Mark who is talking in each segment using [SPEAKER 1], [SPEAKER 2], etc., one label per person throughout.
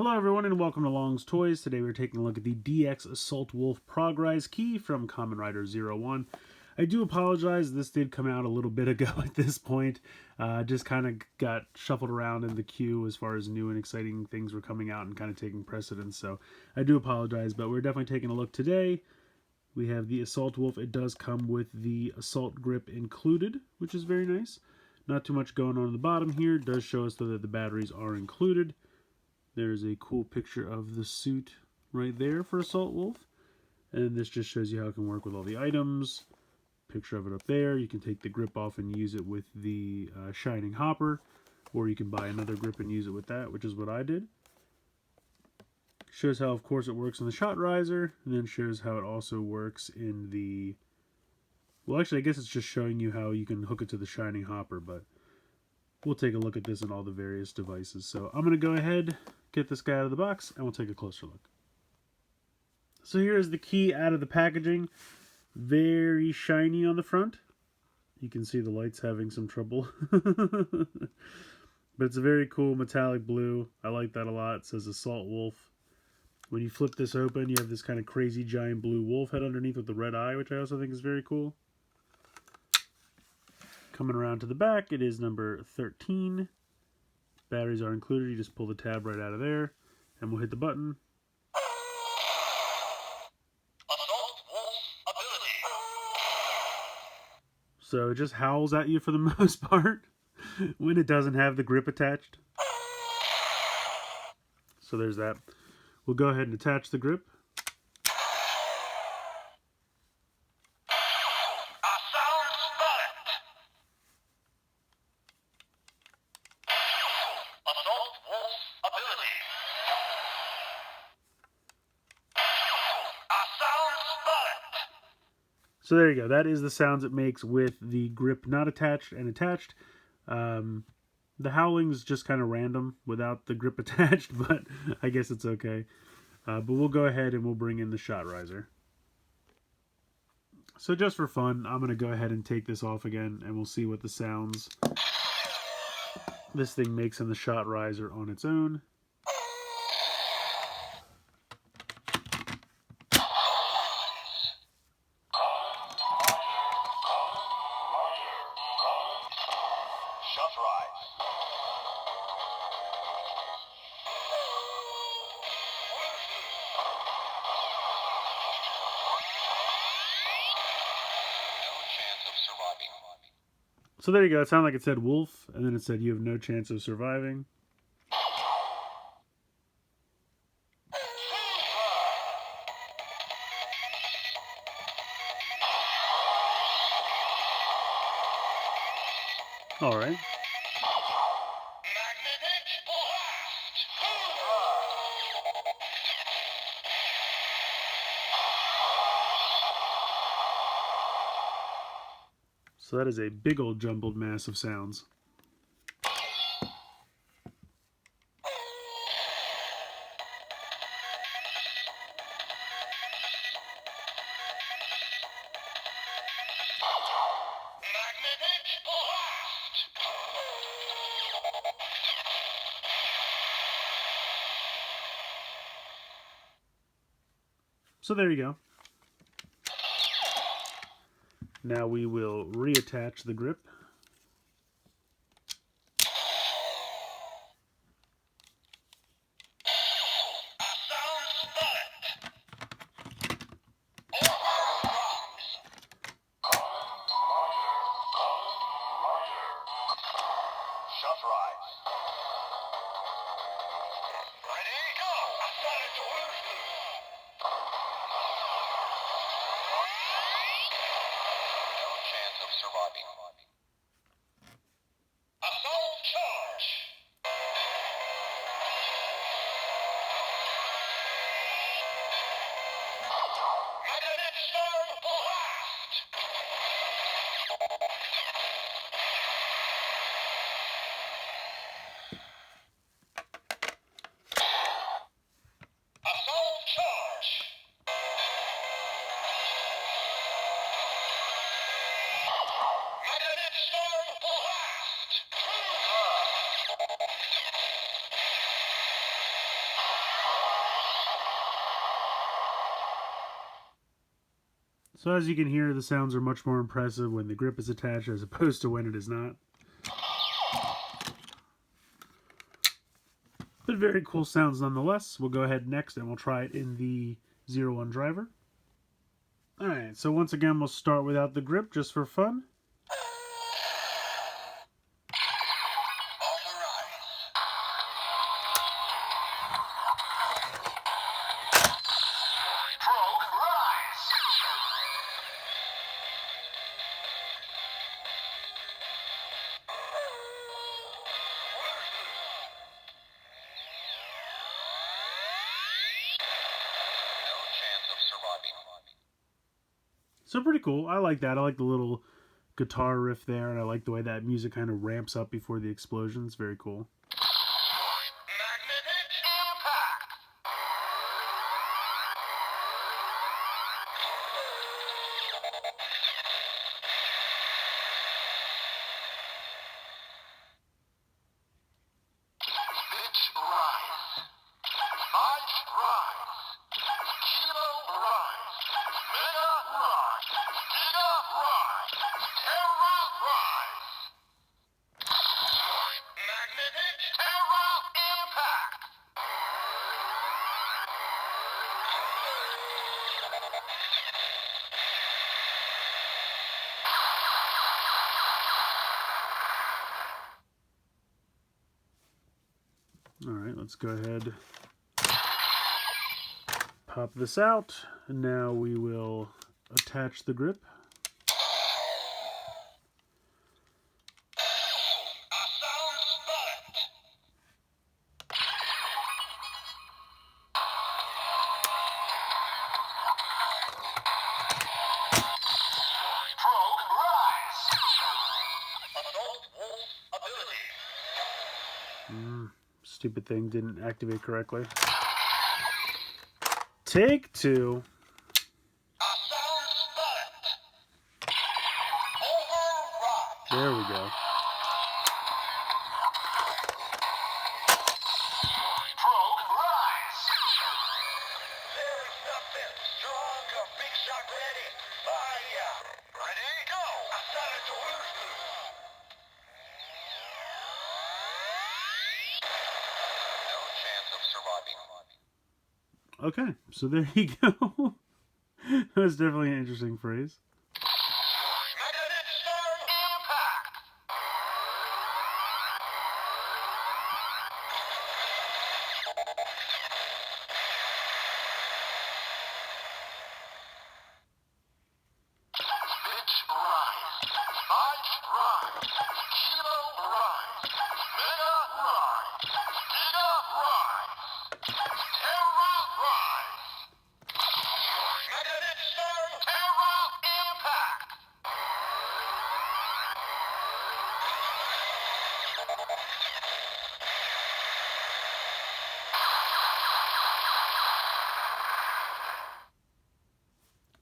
[SPEAKER 1] Hello everyone and welcome to Long's Toys. Today we're taking a look at the DX Assault Wolf Progrise key from Kamen Rider 01. I do apologize, this did come out a little bit ago at this point. Just kind of got shuffled around in the queue as far as new and exciting things were coming out and kind of taking precedence. So I do apologize, but we're definitely taking a look today. We have the Assault Wolf. It does come with the Assault Grip included, which is very nice. Not too much going on the bottom here. It does show us though that the batteries are included. There's a cool picture of the suit right there for Assault Wolf. And this just shows you how it can work with all the items. Picture of it up there. You can take the grip off and use it with the shining hopper. Or you can buy another grip and use it with that, which is what I did. Shows how, of course, it works in the shot riser. And then shows how it also works in the... Well, actually, I guess it's just showing you how you can hook it to the shining hopper, but we'll take a look at this in all the various devices. So I'm going to go ahead, get this guy out of the box, and we'll take a closer look. So here's the key out of the packaging. Very shiny on the front. You can see the light's having some trouble. But it's a very cool metallic blue. I like that a lot. It says Assault Wolf. When you flip this open, you have this kind of crazy giant blue wolf head underneath with the red eye, which I also think is very cool. Coming around to the back, it is number 13. Batteries are included. You just pull the tab right out of there, and we'll hit the button.
[SPEAKER 2] Assault Wolf ability.
[SPEAKER 1] So it just howls at you for the most part when it doesn't have the grip attached. So there's that. We'll go ahead and attach the grip. So there you go. That is the sounds it makes with the grip not attached and attached. The howling's just kind of random without the grip attached, but I guess it's okay. But we'll go ahead and we'll bring in the shot riser. So just for fun, I'm going to go ahead and take this off again, and we'll see what the sounds this thing makes in the shot riser on its own. So there you go. It sounded like it said wolf, and then it said you have no chance of surviving. All right. So that is a big old jumbled mass of sounds. So there you go. Now we will reattach the grip. So as you can hear, the sounds are much more impressive when the grip is attached as opposed to when it is not. But very cool sounds nonetheless. We'll go ahead next and we'll try it in the 01 driver. Alright, so once again we'll start without the grip just for fun. So pretty cool. I like that. I like the little guitar riff there, and I like the way that music kind of ramps up before the explosion. It's very cool. Alright, let's go ahead, pop this out, and now we will attach the grip. Stupid thing didn't activate correctly. Take two. There we go. Okay, so there you go. That was definitely an interesting phrase.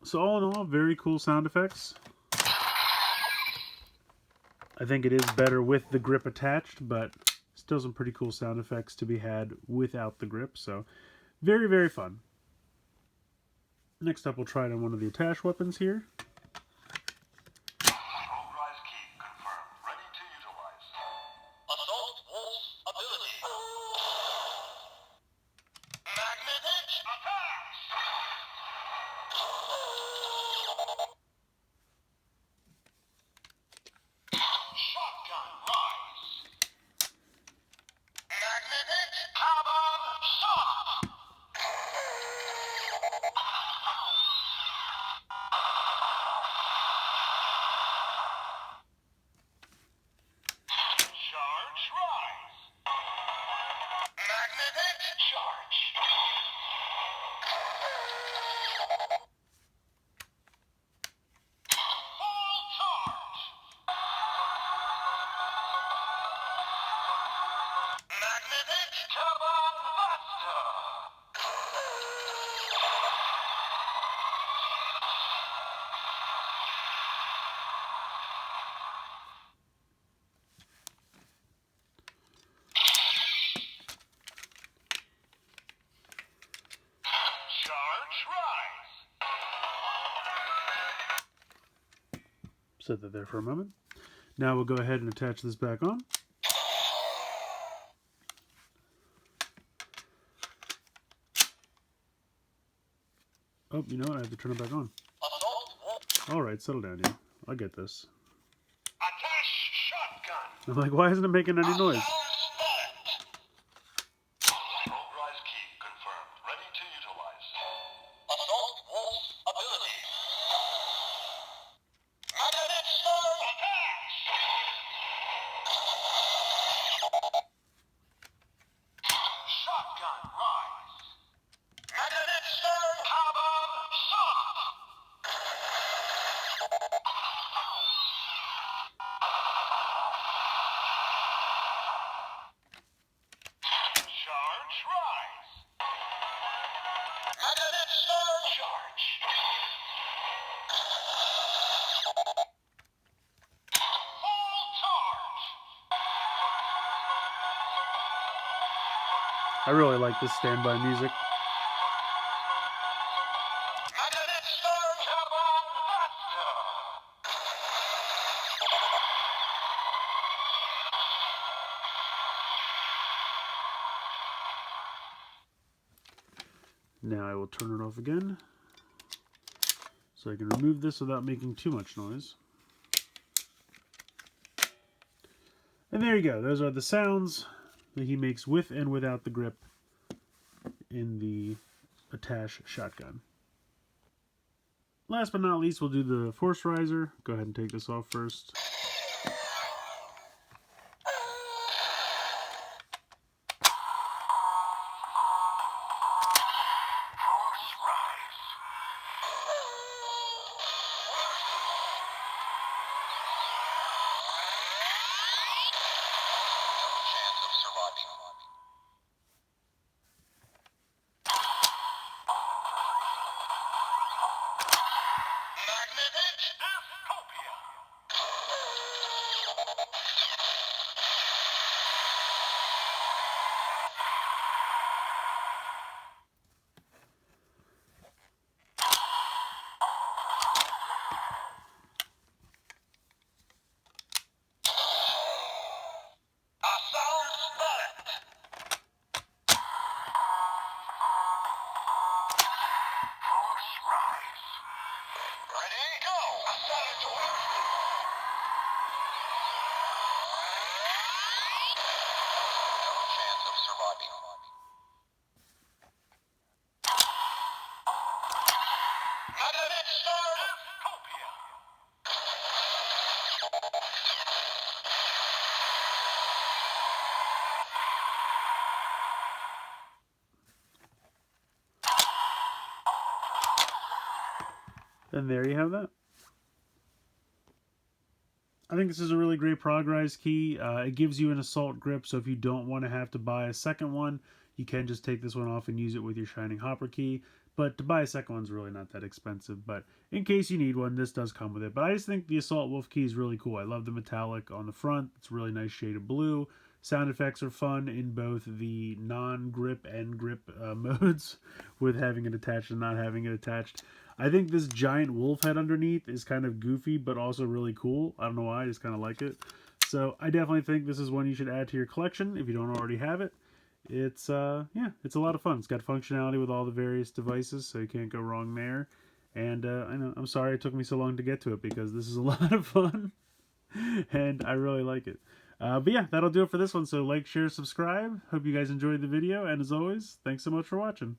[SPEAKER 1] So all in all, very cool sound effects. I think it is better with the grip attached, but still some pretty cool sound effects to be had without the grip. So very, very fun. Next up, we'll try it on one of the attached weapons here.
[SPEAKER 2] Progrise key confirmed. Ready to utilize. Assault Wolf ability. Magnetic attack! Shotgun rise. Magnetic carbon shot.
[SPEAKER 1] Set that there for a moment. Now we'll go ahead and attach this back on. Oh, you know what? I have to turn it back on. Alright, settle down here. I'll get this.
[SPEAKER 2] Attach shotgun.
[SPEAKER 1] I'm like, why isn't it making any noise?
[SPEAKER 2] Progrise key confirmed. Ready to utilize. Assault Wolf ability. Magnetic storm attach. Shotgun rise. Magnetic storm Kamen shot. Charge rise. Magnetic storm charge. Full charge.
[SPEAKER 1] I really like this standby music.
[SPEAKER 2] Magnetic storm Kamen faster.
[SPEAKER 1] Now I will turn it off again, so I can remove this without making too much noise. And there you go. Those are the sounds that he makes with and without the grip in the attach shotgun. Last but not least, we'll do the force riser. Go ahead and take this off first.
[SPEAKER 2] Force rise. No chance of surviving. Magnetic dystopia. Assault bullet. Force rise. Ready, go. Assault bullet. No chance of surviving. Magnetic storm dystopia.
[SPEAKER 1] And there you have that. I think this is a really great Progrise key. It gives you an assault grip, so if you don't want to have to buy a second one, you can just take this one off and use it with your Shining Hopper key. But to buy a second one's really not that expensive. But in case you need one, this does come with it. But I just think the Assault Wolf key is really cool. I love the metallic on the front. It's a really nice shade of blue. Sound effects are fun in both the non-grip and grip modes, with having it attached and not having it attached. I think this giant wolf head underneath is kind of goofy, but also really cool. I don't know why, I just kind of like it. So I definitely think this is one you should add to your collection if you don't already have it. It's yeah, it's a lot of fun. It's got functionality with all the various devices, so you can't go wrong there. And I know, I'm sorry it took me so long to get to it, because this is a lot of fun, and I really like it. But yeah, that'll do it for this one. So like, share, subscribe. Hope you guys enjoyed the video, and as always, thanks so much for watching.